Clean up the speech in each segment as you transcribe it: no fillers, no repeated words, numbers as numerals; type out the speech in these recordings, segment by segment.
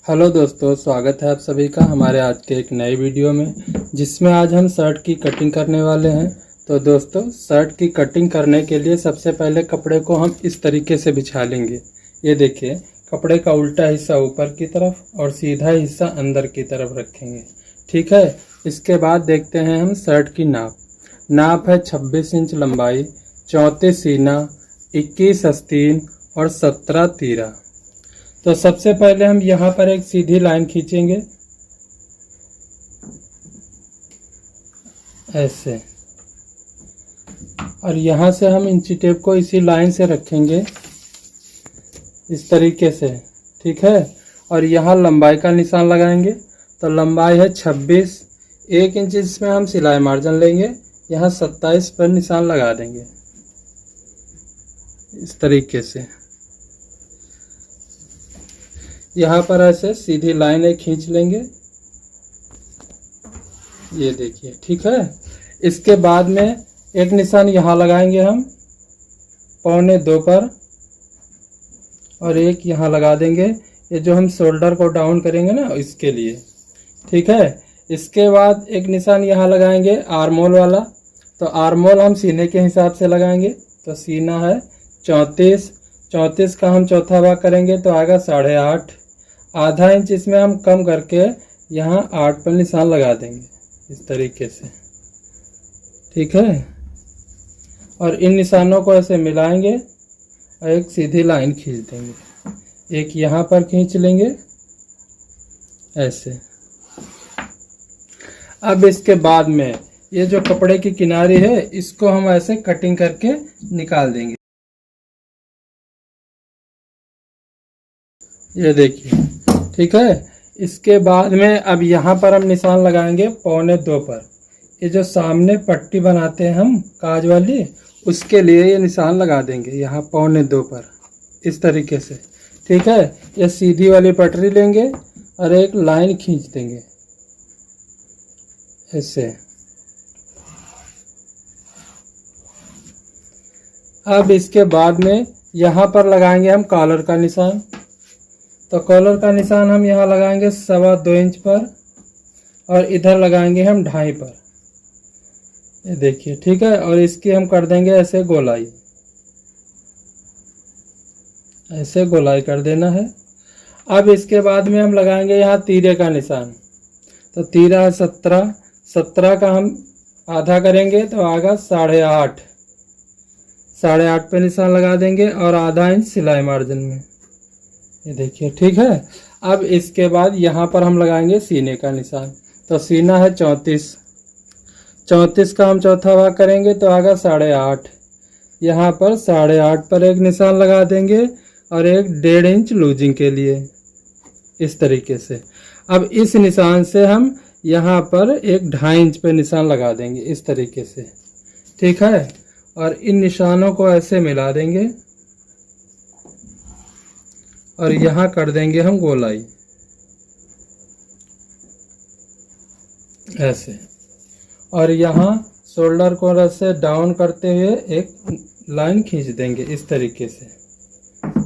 Hello दोस्तों, स्वागत है आप सभी का हमारे आज के एक नए वीडियो में, जिसमें आज हम शर्ट की कटिंग करने वाले हैं। तो दोस्तों, शर्ट की कटिंग करने के लिए सबसे पहले कपड़े को हम इस तरीके से बिछा लेंगे। ये देखिए, कपड़े का उल्टा हिस्सा ऊपर की तरफ और सीधा हिस्सा अंदर की तरफ रखेंगे। ठीक है। इसके बाद देखते हैं हम शर्ट की नाप है 26 इंच लंबाई, 34 सीना, 21 आस्तीन और 17 तीरा। तो सबसे पहले हम यहाँ पर एक सीधी लाइन खींचेंगे ऐसे, और यहाँ से हम इंची टेप को इसी लाइन से रखेंगे इस तरीके से। ठीक है। और यहाँ लंबाई का निशान लगाएंगे। तो लंबाई है 26, 1 इंच इसमें हम सिलाई मार्जिन लेंगे, यहाँ 27 पर निशान लगा देंगे इस तरीके से। यहाँ पर ऐसे सीधी लाइन एक खींच लेंगे, ये देखिए। ठीक है। इसके बाद में एक निशान यहाँ लगाएंगे हम 1.25 पर, और एक यहाँ लगा देंगे, ये जो हम शोल्डर को डाउन करेंगे ना, इसके लिए। ठीक है। इसके बाद एक निशान यहाँ लगाएंगे आर्म होल वाला। तो आर्म होल हम सीने के हिसाब से लगाएंगे। तो सीना है 34 का हम चौथा भाग करेंगे तो आएगा 8.5। आधा इंच इसमें हम कम करके यहाँ 8 पर निशान लगा देंगे इस तरीके से। ठीक है। और इन निशानों को ऐसे मिलाएंगे और एक सीधी लाइन खींच देंगे, एक यहाँ पर खींच लेंगे ऐसे। अब इसके बाद में ये जो कपड़े की किनारी है, इसको हम ऐसे कटिंग करके निकाल देंगे। ये देखिए। ठीक है। इसके बाद में अब यहाँ पर हम निशान लगाएंगे 1.25 पर। ये जो सामने पट्टी बनाते हैं हम काज वाली, उसके लिए ये निशान लगा देंगे यहाँ 1.25 पर इस तरीके से। ठीक है। ये सीधी वाली पटरी लेंगे और एक लाइन खींच देंगे ऐसे। अब इसके बाद में यहाँ पर लगाएंगे हम कॉलर का निशान। तो कॉलर का निशान हम यहाँ लगाएंगे 2.25 इंच पर, और इधर लगाएंगे हम 2.5 पर। ये देखिए। ठीक है। और इसकी हम कर देंगे ऐसे गोलाई, ऐसे गोलाई कर देना है। अब इसके बाद में हम लगाएंगे यहाँ तीरे का निशान। तो तीरा है 17 का हम आधा करेंगे तो आएगा 8.5 पे निशान लगा देंगे, और आधा इंच सिलाई मार्जिन में। ये देखिए। ठीक है। अब इसके बाद यहाँ पर हम लगाएंगे सीने का निशान। तो सीना है 34 का हम चौथा भाग करेंगे तो आएगा 8.5। यहाँ पर 8.5 पर एक निशान लगा देंगे और एक 1.5 इंच लूजिंग के लिए इस तरीके से। अब इस निशान से हम यहाँ पर एक 2.5 इंच पे निशान लगा देंगे इस तरीके से। ठीक है। और इन निशानों को ऐसे मिला देंगे और यहाँ कर देंगे हम गोलाई ऐसे। और यहाँ शोल्डर को ऐसे डाउन करते हुए एक लाइन खींच देंगे इस तरीके से।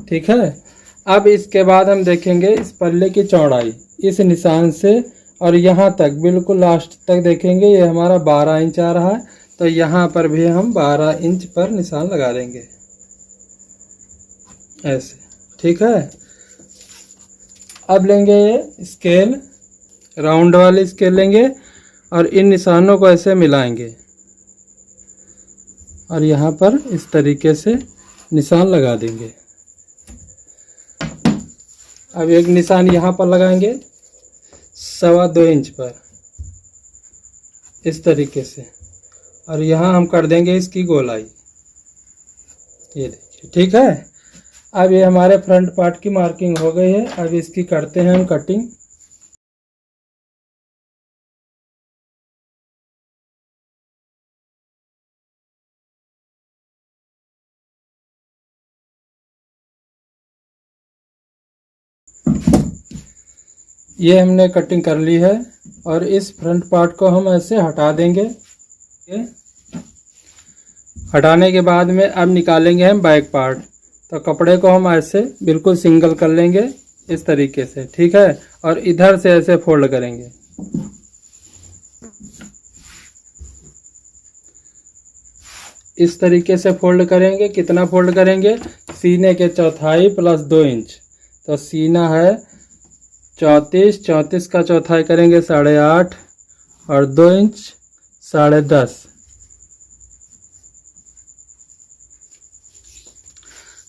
ठीक है। अब इसके बाद हम देखेंगे इस पल्ले की चौड़ाई इस निशान से और यहाँ तक बिल्कुल लास्ट तक देखेंगे। ये हमारा 12 इंच आ रहा है, तो यहाँ पर भी हम 12 इंच पर निशान लगा देंगे ऐसे। ठीक है। अब लेंगे ये स्केल, राउंड वाली स्केल लेंगे और इन निशानों को ऐसे मिलाएंगे और यहाँ पर इस तरीके से निशान लगा देंगे। अब एक निशान यहाँ पर लगाएंगे 2.25 इंच पर इस तरीके से, और यहाँ हम कर देंगे इसकी गोलाई। ये देखिए। ठीक है। अब ये हमारे फ्रंट पार्ट की मार्किंग हो गई है। अब इसकी करते हैं हम कटिंग। ये हमने कटिंग कर ली है और इस फ्रंट पार्ट को हम ऐसे हटा देंगे। हटाने के बाद में अब निकालेंगे हम बैक पार्ट। तो कपड़े को हम ऐसे बिल्कुल सिंगल कर लेंगे इस तरीके से, ठीक है। और इधर से ऐसे फोल्ड करेंगे, इस तरीके से फोल्ड करेंगे। कितना फोल्ड करेंगे? सीने के चौथाई प्लस 2 इंच। तो सीना है 34, 34 का चौथाई करेंगे 8.5 और 2 इंच 10.5।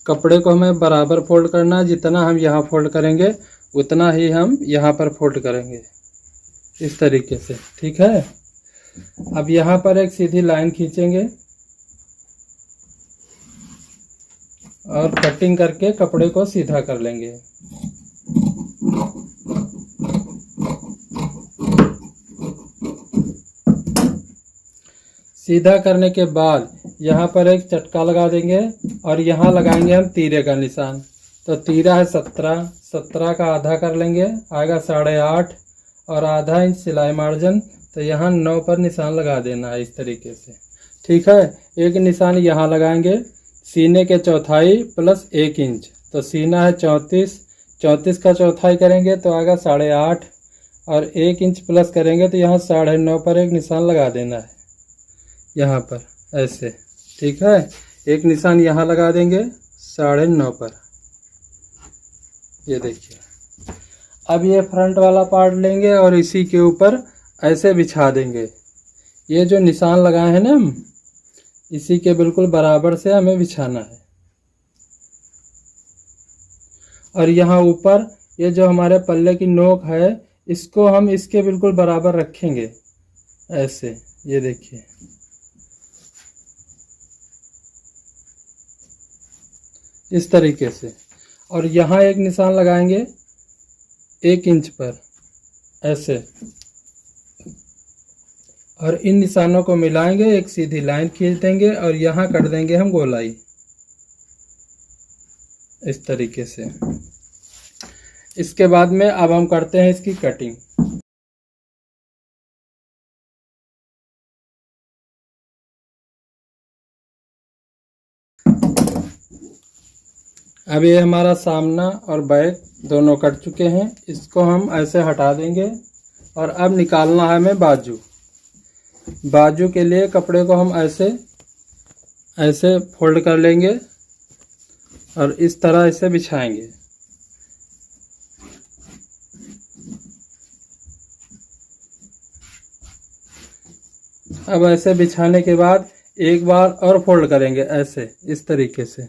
कपड़े को हमें बराबर फोल्ड करना है, जितना हम यहाँ फोल्ड करेंगे उतना ही हम यहाँ पर फोल्ड करेंगे, इस तरीके से, ठीक है। अब यहाँ पर एक सीधी लाइन खींचेंगे और कटिंग करके कपड़े को सीधा कर लेंगे। सीधा करने के बाद यहाँ पर एक चटका लगा देंगे और यहाँ लगाएंगे हम तीरे का निशान। तो तीरा है 17, 17 का आधा कर लेंगे, आएगा 8.5 और आधा इंच सिलाई मार्जिन। तो यहाँ 9 पर निशान लगा देना है, इस तरीके से, ठीक है। एक निशान यहाँ लगाएंगे सीने के चौथाई प्लस 1 इंच। तो सीना है 34, 34 का चौथाई करेंगे तो आएगा 8.5 और 1 इंच प्लस करेंगे तो यहाँ 9.5 पर एक निशान लगा देना है, यहाँ पर ऐसे, ठीक है। एक निशान यहाँ लगा देंगे 9.5 पर, ये देखिए। अब ये फ्रंट वाला पार्ट लेंगे और इसी के ऊपर ऐसे बिछा देंगे। ये जो निशान लगाए हैं ना हम, इसी के बिल्कुल बराबर से हमें बिछाना है। और यहाँ ऊपर ये जो हमारे पल्ले की नोक है, इसको हम इसके बिल्कुल बराबर रखेंगे ऐसे, ये देखिए। इस तरीके से। और यहाँ एक निशान लगाएंगे 1 इंच पर ऐसे, और इन निशानों को मिलाएंगे, एक सीधी लाइन खींच देंगे और यहाँ कर देंगे हम गोलाई, इस तरीके से। इसके बाद में अब हम करते हैं इसकी कटिंग। अब ये हमारा सामना और बैक दोनों कट चुके हैं, इसको हम ऐसे हटा देंगे। और अब निकालना है हमें बाजू। बाजू के लिए कपड़े को हम ऐसे ऐसे फोल्ड कर लेंगे और इस तरह इसे बिछाएंगे। अब ऐसे बिछाने के बाद एक बार और फोल्ड करेंगे ऐसे, इस तरीके से।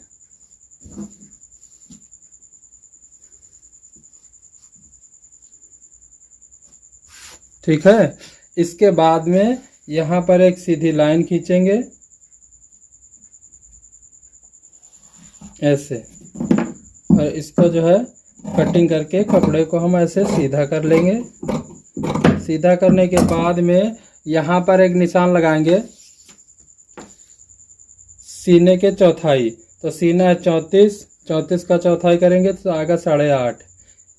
ठीक है। इसके बाद में यहाँ पर एक सीधी लाइन खींचेंगे ऐसे, और इसको जो है कटिंग करके कपड़े को हम ऐसे सीधा कर लेंगे। सीधा करने के बाद में यहाँ पर एक निशान लगाएंगे सीने के चौथाई। तो सीना है 34, 34 का चौथाई करेंगे तो आएगा 8.5।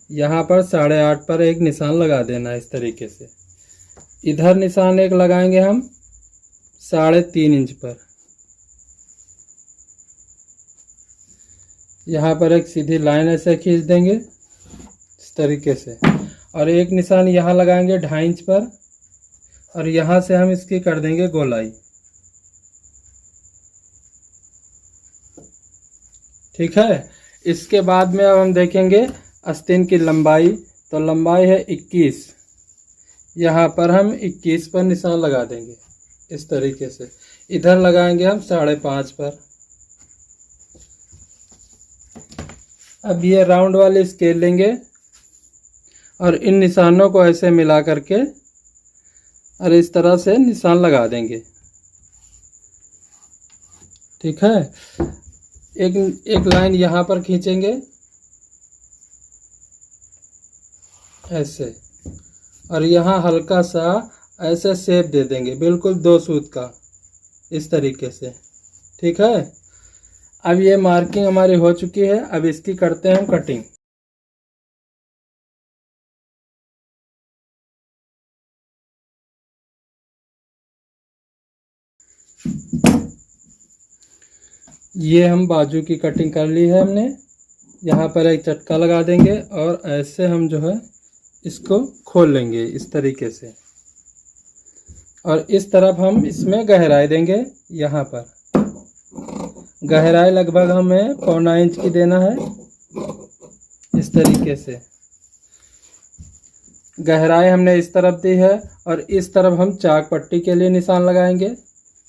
यहाँ पर 8.5 पर एक निशान लगा देना है, इस तरीके से। इधर निशान एक लगाएंगे हम 3.5 इंच पर। यहाँ पर एक सीधी लाइन ऐसे खींच देंगे इस तरीके से, और एक निशान यहाँ लगाएंगे 2.5 इंच पर, और यहाँ से हम इसकी कर देंगे गोलाई। ठीक है। इसके बाद में अब हम देखेंगे आस्तीन की लंबाई। तो लंबाई है 21, यहाँ पर हम 21 पर निशान लगा देंगे इस तरीके से। इधर लगाएंगे हम 5.5 पर। अब ये राउंड वाली स्केल लेंगे और इन निशानों को ऐसे मिला करके और इस तरह से निशान लगा देंगे। ठीक है। एक लाइन यहाँ पर खींचेंगे ऐसे, और यहाँ हल्का सा ऐसे शेप दे देंगे, बिल्कुल 2 सूत का, इस तरीके से। ठीक है। अब ये मार्किंग हमारी हो चुकी है। अब इसकी करते हैं हम कटिंग। ये हम बाजू की कटिंग कर ली है हमने, यहाँ पर एक चटका लगा देंगे और ऐसे हम जो है इसको खोल लेंगे इस तरीके से। और इस तरफ हम इसमें गहराई देंगे। यहाँ पर गहराई लगभग हमें 1.25 इंच की देना है। इस तरीके से गहराई हमने इस तरफ दी है और इस तरफ हम चाक पट्टी के लिए निशान लगाएंगे।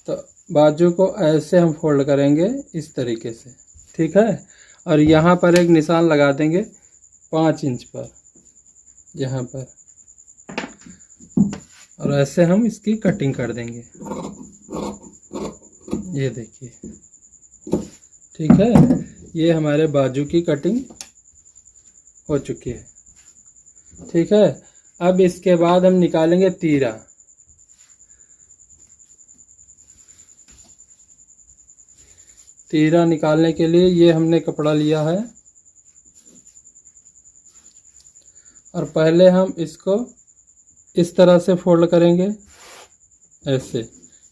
तो बाजू को ऐसे हम फोल्ड करेंगे इस तरीके से, ठीक है। और यहाँ पर एक निशान लगा देंगे 5 इंच पर, यहाँ पर, और ऐसे हम इसकी कटिंग कर देंगे। ये देखिए, ठीक है। ये हमारे बाजू की कटिंग हो चुकी है, ठीक है। अब इसके बाद हम निकालेंगे तीरा। तीरा निकालने के लिए ये हमने कपड़ा लिया है और पहले हम इसको इस तरह से फोल्ड करेंगे ऐसे,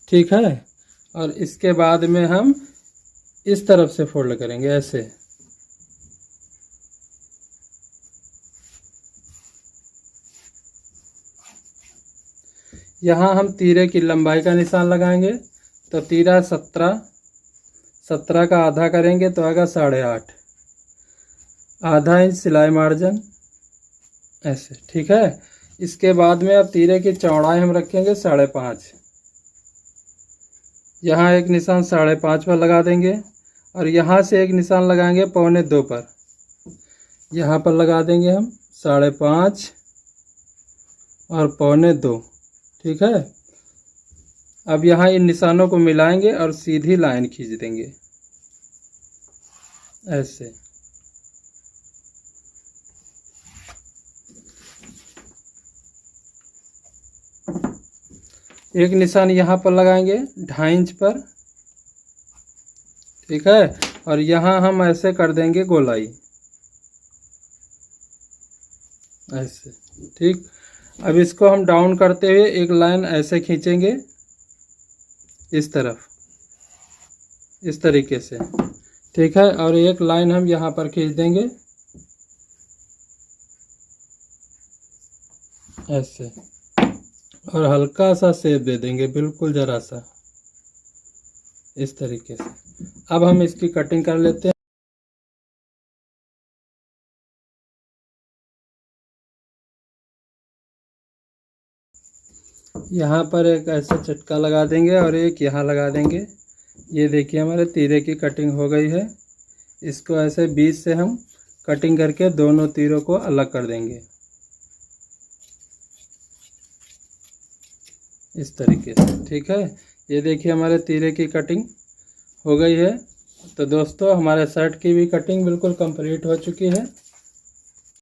ठीक है। और इसके बाद में हम इस तरफ से फोल्ड करेंगे ऐसे। यहाँ हम तीरे की लंबाई का निशान लगाएंगे। तो तीरा 17 का आधा करेंगे तो आएगा 8.5, आधा इंच सिलाई मार्जिन ऐसे, ठीक है। इसके बाद में अब तीरे की चौड़ाई हम रखेंगे 5.5। यहाँ एक निशान 5.5 पर लगा देंगे और यहाँ से एक निशान लगाएंगे 1.25 पर। यहाँ पर लगा देंगे हम 5.5 और 1.25, ठीक है। अब यहाँ इन निशानों को मिलाएंगे और सीधी लाइन खींच देंगे ऐसे। एक निशान यहाँ पर लगाएंगे 2.5 इंच पर, ठीक है। और यहाँ हम ऐसे कर देंगे गोलाई ऐसे, ठीक। अब इसको हम डाउन करते हुए एक लाइन ऐसे खींचेंगे इस तरफ, इस तरीके से, ठीक है। और एक लाइन हम यहाँ पर खींच देंगे ऐसे और हल्का सा शेप दे देंगे, बिल्कुल जरा सा, इस तरीके से। अब हम इसकी कटिंग कर लेते हैं। यहाँ पर एक ऐसा चटका लगा देंगे और एक यहाँ लगा देंगे। ये देखिए हमारे तीरे की कटिंग हो गई है। इसको ऐसे बीच से हम कटिंग करके दोनों तीरों को अलग कर देंगे इस तरीके से, ठीक है। ये देखिए हमारे तीरे की कटिंग हो गई है। तो दोस्तों हमारे शर्ट की भी कटिंग बिल्कुल कंप्लीट हो चुकी है।